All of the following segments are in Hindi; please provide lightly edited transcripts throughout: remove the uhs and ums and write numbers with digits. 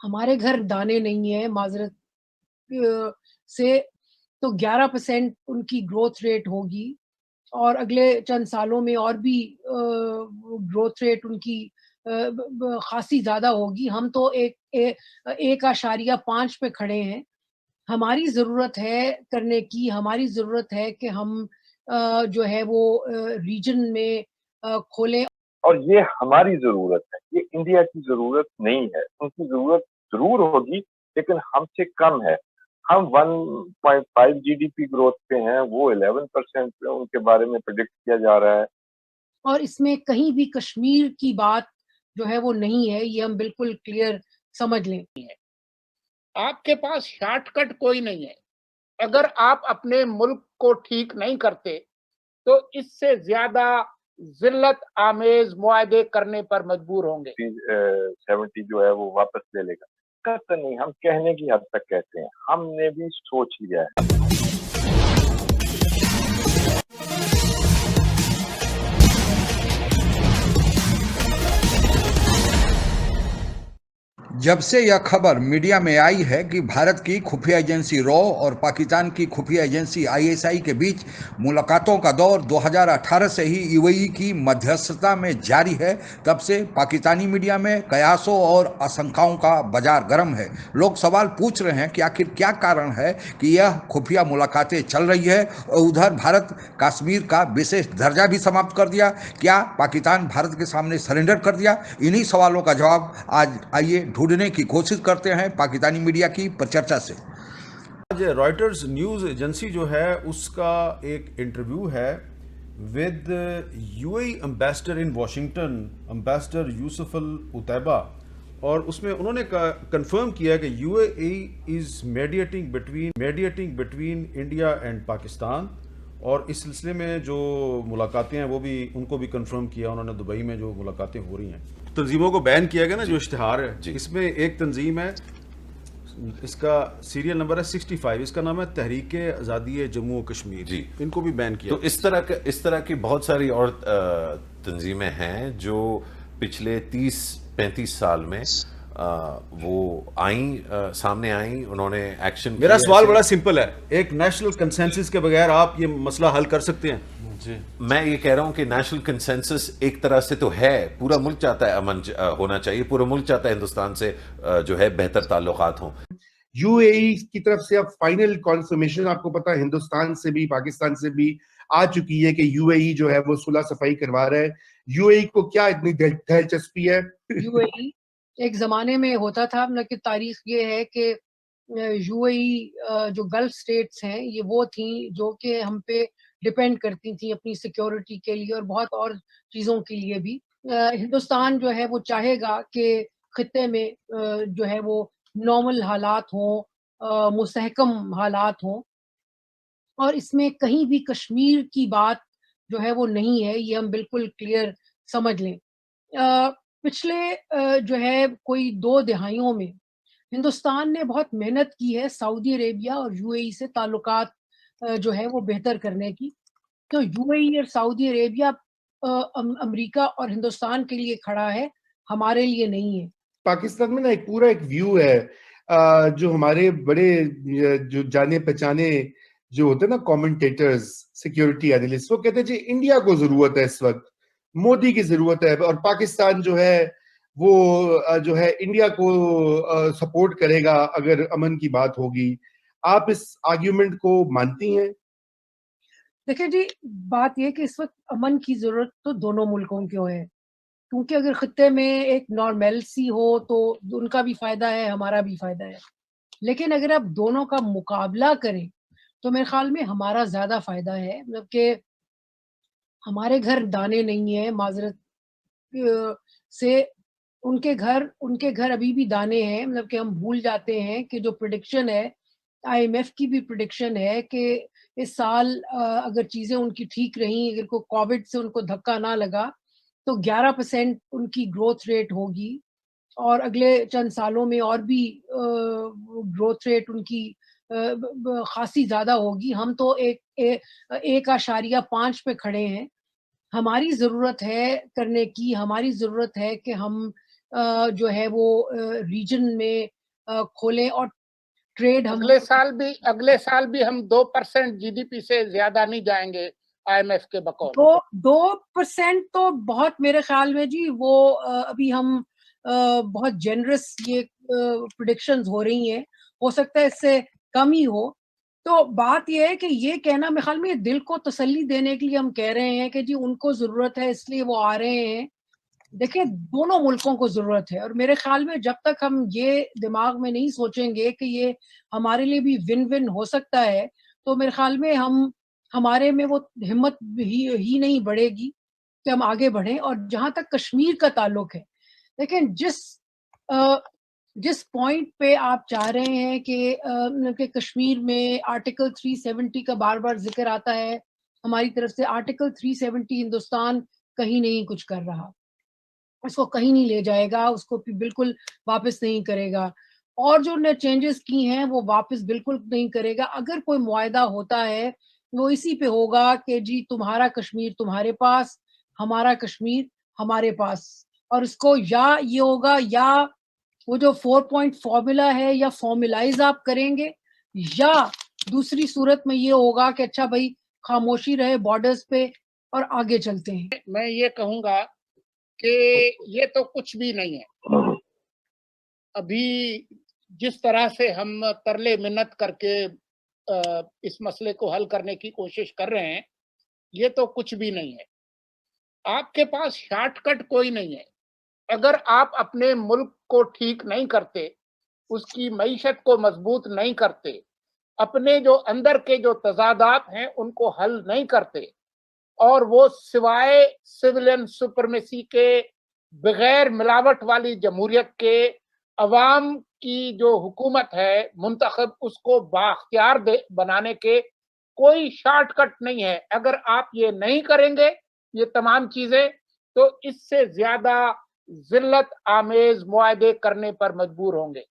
हमारे घर दाने नहीं है माजरत से, तो 11% उनकी ग्रोथ रेट होगी और अगले चंद सालों में और भी ग्रोथ रेट उनकी खासी ज़्यादा होगी। हम तो 1.5 पे खड़े हैं। हमारी ज़रूरत है करने की, हमारी ज़रूरत है कि हम जो है वो रीजन में खोलें। और ये हमारी ज़रूरत है, ये इंडिया की ज़रूरत नहीं है। उनकी ज़रूरत ज़रूर होगी, लेकिन हमसे कम है। हम 1.5 जीडीपी ग्रोथ पे हैं, वो 11% पे उनके बारे में प्रेडिक्ट किया जा रहा है। और इसमें कहीं भी कश्मीर की बात जो है वो नहीं है, ये हम बिल्कुल क्लियर समझ लें। आपके पास शॉर्टकट कोई नहीं है। अगर आप अपने मुल्क को ठीक नहीं करते, तो इससे ज़्यादा ज़िल्लत आमेज़ मुआहदे करने पर मजबूर होंगे। 70 जो है वो वापस ले लेगा। कतई नहीं, हम कहने की हद तक कहते हैं, हमने भी सोच लिया है। जब से यह खबर मीडिया में आई है कि भारत की खुफिया एजेंसी रॉ और पाकिस्तान की खुफिया एजेंसी आईएसआई के बीच मुलाकातों का दौर 2018 से ही यूएई की मध्यस्थता में जारी है, तब से पाकिस्तानी मीडिया में कयासों और आशंकाओं का बाजार गर्म है। लोग सवाल पूछ रहे हैं कि आखिर क्या कारण है कि यह खुफिया मुलाकातें चल रही है और उधर भारत कश्मीर का विशेष दर्जा भी समाप्त कर दिया। क्या पाकिस्तान भारत के सामने सरेंडर कर दिया? इन्हीं सवालों का जवाब आज आइए ढूंढने की कोशिश करते हैं पाकिस्तानी मीडिया की परिचर्चा से। आज रॉयटर्स न्यूज़ एजेंसी जो है उसका एक इंटरव्यू है with UAE ambassador in Washington, ambassador Yousef Al Otaiba, और उसमें उन्होंने कंफर्म किया कि UAE is mediating between India and Pakistan, और इस सिलसिले में जो मुलाकातें हैं वो भी उनको भी कंफर्म किया उन्होंने। दुबई में जो मुलाकातें हो रही हैं, तंजीमों को बैन किया गया ना, जो इश्तिहार है इसमें एक तंजीम है, इसका सीरियल नंबर है 65, इसका नाम है तहरीक आज़ादी जम्मू और कश्मीर जी, इनको भी बैन किया। तो इस तरह की बहुत सारी और तंजीमें हैं जो पिछले 30-35 साल में वो सामने आई, उन्होंने एक्शन। मेरा सवाल बड़ा सिंपल है, एक नेशनल कंसेंसस के बगैर आप ये मसला हल कर सकते हैं? जी, मैं ये कह रहा हूं कि नेशनल कंसेंसस एक तरह से तो है, पूरा मुल्क चाहता है अमन होना चाहिए, पूरा मुल्क चाहता है हिंदुस्तान से जो है बेहतर ताल्लुकात हों। यूएई की तरफ से अब फाइनल कॉन्फर्मेशन आपको पता है हिंदुस्तान से भी पाकिस्तान से भी आ चुकी है कि यूएई जो है वो सुलह सफाई करवा रहा है। यूएई को क्या इतनी दिलचस्पी है? यूएई एक जमाने में होता था, मतलब कि तारीख ये है कि यूएई जो गल्फ स्टेट्स हैं ये वो थी जो कि हम पे डिपेंड करती थी अपनी सिक्योरिटी के लिए और बहुत और चीज़ों के लिए भी। हिंदुस्तान जो है वो चाहेगा कि खित्ते में जो है वो नॉर्मल हालात हों, मुस्तहकम हालात हों, और इसमें कहीं भी कश्मीर की बात जो है वो नहीं है, ये हम बिल्कुल क्लियर समझ लें। पिछले जो है कोई 2 दिहाइयों में हिंदुस्तान ने बहुत मेहनत की है सऊदी अरेबिया और यूएई से ताल्लुकात जो है वो बेहतर करने की। तो यूएई और सऊदी अरेबिया अमेरिका और हिंदुस्तान के लिए खड़ा है, हमारे लिए नहीं है। पाकिस्तान में ना एक पूरा एक व्यू है जो हमारे बड़े जो जाने पहचाने जो होते हैं ना कमेंटेटर्स, सिक्योरिटी एनालिस्ट, वो कहते हैं जी इंडिया को जरूरत है इस वक्त, मोदी की जरूरत है, और पाकिस्तान जो है वो जो है इंडिया को सपोर्ट करेगा अगर अमन की बात होगी। आप इस आर्ग्यूमेंट को मानती हैं? देखिए जी, बात ये कि इस वक्त अमन की जरूरत तो दोनों मुल्कों को है, क्योंकि अगर खित्ते में एक नॉर्मेलिटी हो तो उनका भी फायदा है, हमारा भी फायदा है। लेकिन अगर आप दोनों का मुकाबला करें तो मेरे ख्याल में हमारा ज्यादा फायदा है, मतलब कि हमारे घर दाने नहीं है माजरत से, उनके घर अभी भी दाने हैं। मतलब कि हम भूल जाते हैं कि जो प्रिडिक्शन है, आईएमएफ की भी प्रिडिक्शन है कि इस साल अगर चीजें उनकी ठीक रही, अगर कोई कोविड से उनको धक्का ना लगा, तो 11% उनकी ग्रोथ रेट होगी और अगले चंद सालों में और भी ग्रोथ रेट उनकी खासी ज्यादा होगी। हम तो 1.5 पे खड़े हैं। हमारी ज़रूरत है करने की, हमारी ज़रूरत है कि हम जो है वो रीजन में खोलें और ट्रेड हम अगले साल भी हम 2% जीडीपी से ज्यादा नहीं जाएंगे आईएमएफ के बकौल। 2% तो बहुत, मेरे ख्याल में जी वो अभी हम बहुत जेनरस ये प्रेडिक्शंस हो रही हैं, हो सकता है इससे कम ही हो। तो बात ये है कि ये कहना, मेरे ख्याल में दिल को तसल्ली देने के लिए हम कह रहे हैं कि जी उनको जरूरत है इसलिए वो आ रहे हैं। देखिए, दोनों मुल्कों को जरूरत है, और मेरे ख्याल में जब तक हम ये दिमाग में नहीं सोचेंगे कि ये हमारे लिए भी विन विन हो सकता है, तो मेरे ख्याल में हमारे में वो हिम्मत ही नहीं बढ़ेगी कि हम आगे बढ़ें। और जहां तक कश्मीर का ताल्लुक है, लेकिन जिस पॉइंट पे आप चाह रहे हैं कि कश्मीर में आर्टिकल 370 का बार बार जिक्र आता है हमारी तरफ से, आर्टिकल 370 हिंदुस्तान कहीं नहीं कुछ कर रहा, उसको कहीं नहीं ले जाएगा, उसको बिल्कुल वापस नहीं करेगा, और जो ने चेंजेस की हैं वो वापस बिल्कुल नहीं करेगा। अगर कोई मुआहदा होता है वो इसी पे होगा कि जी तुम्हारा कश्मीर तुम्हारे पास, हमारा कश्मीर हमारे पास, और इसको या ये होगा या वो जो 4 पॉइंट फॉर्मूला है या फॉर्मुलाइज आप करेंगे, या दूसरी सूरत में ये होगा कि अच्छा भाई खामोशी रहे बॉर्डर्स पे और आगे चलते हैं। मैं ये कहूंगा कि ये तो कुछ भी नहीं है। अभी जिस तरह से हम तरले मिन्नत करके इस मसले को हल करने की कोशिश कर रहे हैं, ये तो कुछ भी नहीं है। आपके पास शॉर्टकट कोई नहीं है। अगर आप अपने मुल्क को ठीक नहीं करते, उसकी मईशत को मजबूत नहीं करते, अपने जो अंदर के जो तजादात हैं उनको हल नहीं करते, और वो सिवाय सिविलियन सुपरमेसी के, बगैर मिलावट वाली जमहूरियत के, अवाम की जो हुकूमत है मुंतखब, उसको बाख्तियार बनाने के कोई शॉर्टकट नहीं है। अगर आप ये नहीं करेंगे ये तमाम चीजें, तो इससे ज्यादा जिल्लत आमेज मुआहदे करने पर मजबूर होंगे।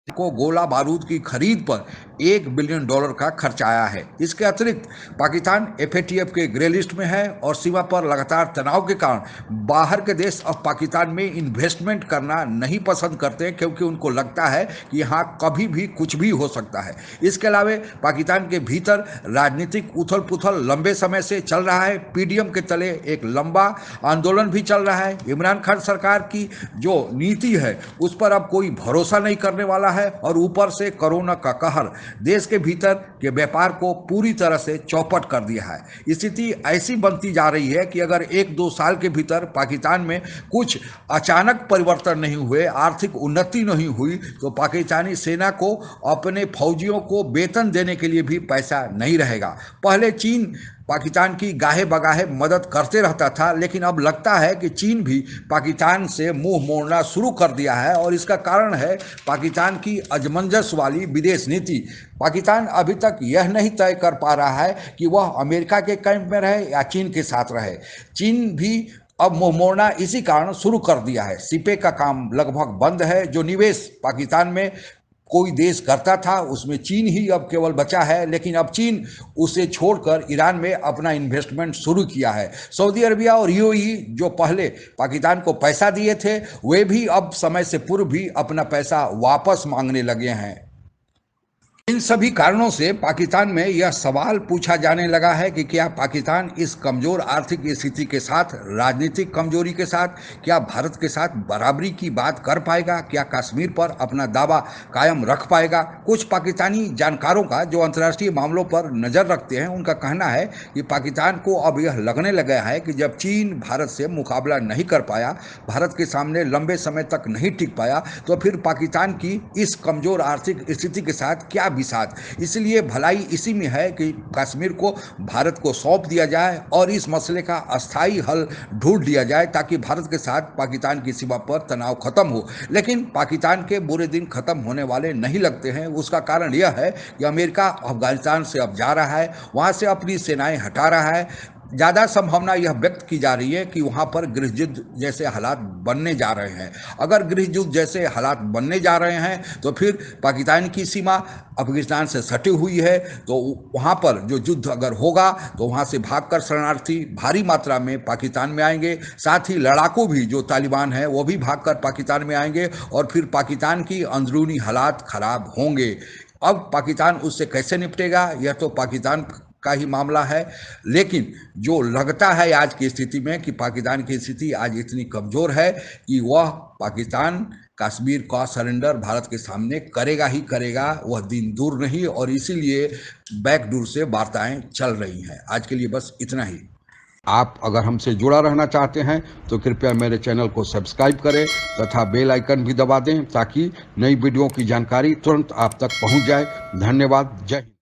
को गोला बारूद की खरीद पर $1 बिलियन का खर्च आया है। इसके अतिरिक्त पाकिस्तान FATF के ग्रे लिस्ट में है और सीमा पर लगातार तनाव के कारण बाहर के देश अब पाकिस्तान में इन्वेस्टमेंट करना नहीं पसंद करते, क्योंकि उनको लगता है कि यहाँ कभी भी कुछ भी हो सकता है। इसके अलावा पाकिस्तान के भीतर राजनीतिक उथल पुथल लंबे समय से चल रहा है। PDM के तले एक लंबा आंदोलन भी चल रहा है। इमरान खान सरकार की जो नीति है उस पर अब कोई भरोसा नहीं करने वाला है, और ऊपर से कोरोना का कहर देश के भीतर के व्यापार को पूरी तरह से चौपट कर दिया है। स्थिति ऐसी बनती जा रही है कि अगर 1-2 साल के भीतर पाकिस्तान में कुछ अचानक परिवर्तन नहीं हुए, आर्थिक उन्नति नहीं हुई, तो पाकिस्तानी सेना को अपने फौजियों को वेतन देने के लिए भी पैसा नहीं रहेगा। पहले चीन पाकिस्तान की गाहे बगाहे मदद करते रहता था, लेकिन अब लगता है कि चीन भी पाकिस्तान से मुंह मोड़ना शुरू कर दिया है, और इसका कारण है पाकिस्तान की अजमंजस वाली विदेश नीति। पाकिस्तान अभी तक यह नहीं तय कर पा रहा है कि वह अमेरिका के कैंप में रहे या चीन के साथ रहे। चीन भी अब मुंह मोड़ना इसी कारण शुरू कर दिया है। सिपे का काम लगभग बंद है। जो निवेश पाकिस्तान में कोई देश करता था उसमें चीन ही अब केवल बचा है, लेकिन अब चीन उसे छोड़कर ईरान में अपना इन्वेस्टमेंट शुरू किया है। सऊदी अरबिया और UAE जो पहले पाकिस्तान को पैसा दिए थे, वे भी अब समय से पूर्व भी अपना पैसा वापस मांगने लगे हैं। इन सभी कारणों से पाकिस्तान में यह सवाल पूछा जाने लगा है कि क्या पाकिस्तान इस कमजोर आर्थिक स्थिति के साथ, राजनीतिक कमजोरी के साथ, क्या भारत के साथ बराबरी की बात कर पाएगा? क्या कश्मीर पर अपना दावा कायम रख पाएगा? कुछ पाकिस्तानी जानकारों का जो अंतर्राष्ट्रीय मामलों पर नज़र रखते हैं, उनका कहना है कि पाकिस्तान को अब यह लगने लगा है कि जब चीन भारत से मुकाबला नहीं कर पाया, भारत के सामने लंबे समय तक नहीं टिक पाया, तो फिर पाकिस्तान की इस कमजोर आर्थिक स्थिति के साथ क्या विसात। इसलिए भलाई इसी में है कि कश्मीर को भारत को सौंप दिया जाए और इस मसले का अस्थायी हल ढूंढ लिया जाए, ताकि भारत के साथ पाकिस्तान की सीमा पर तनाव खत्म हो। लेकिन पाकिस्तान के बुरे दिन खत्म होने वाले नहीं लगते हैं। उसका कारण यह है कि अमेरिका अफगानिस्तान से अब जा रहा है, वहां से अपनी सेनाएं हटा रहा है। ज़्यादा संभावना यह व्यक्त की जा रही है कि वहाँ पर गृह युद्ध जैसे हालात बनने जा रहे हैं। अगर गृह युद्ध जैसे हालात बनने जा रहे हैं तो फिर पाकिस्तान की सीमा अफगानिस्तान से सटी हुई है, तो वहाँ पर जो युद्ध अगर होगा तो वहाँ से भागकर शरणार्थी भारी मात्रा में पाकिस्तान में आएंगे, साथ ही लड़ाकू भी जो तालिबान है वो भी भागकर पाकिस्तान में आएंगे और फिर पाकिस्तान की अंदरूनी हालात खराब होंगे। अब पाकिस्तान उससे कैसे निपटेगा यह तो पाकिस्तान का ही मामला है, लेकिन जो लगता है आज की स्थिति में कि पाकिस्तान की स्थिति आज इतनी कमज़ोर है कि वह पाकिस्तान कश्मीर का सरेंडर भारत के सामने करेगा ही करेगा, वह दिन दूर नहीं, और इसीलिए बैकडोर से वार्ताएं चल रही हैं। आज के लिए बस इतना ही। आप अगर हमसे जुड़ा रहना चाहते हैं तो कृपया मेरे चैनल को सब्सक्राइब करें तथा बेल आइकन भी दबा दें ताकि नई वीडियो की जानकारी तुरंत आप तक पहुंच जाए। धन्यवाद। जय हिंद।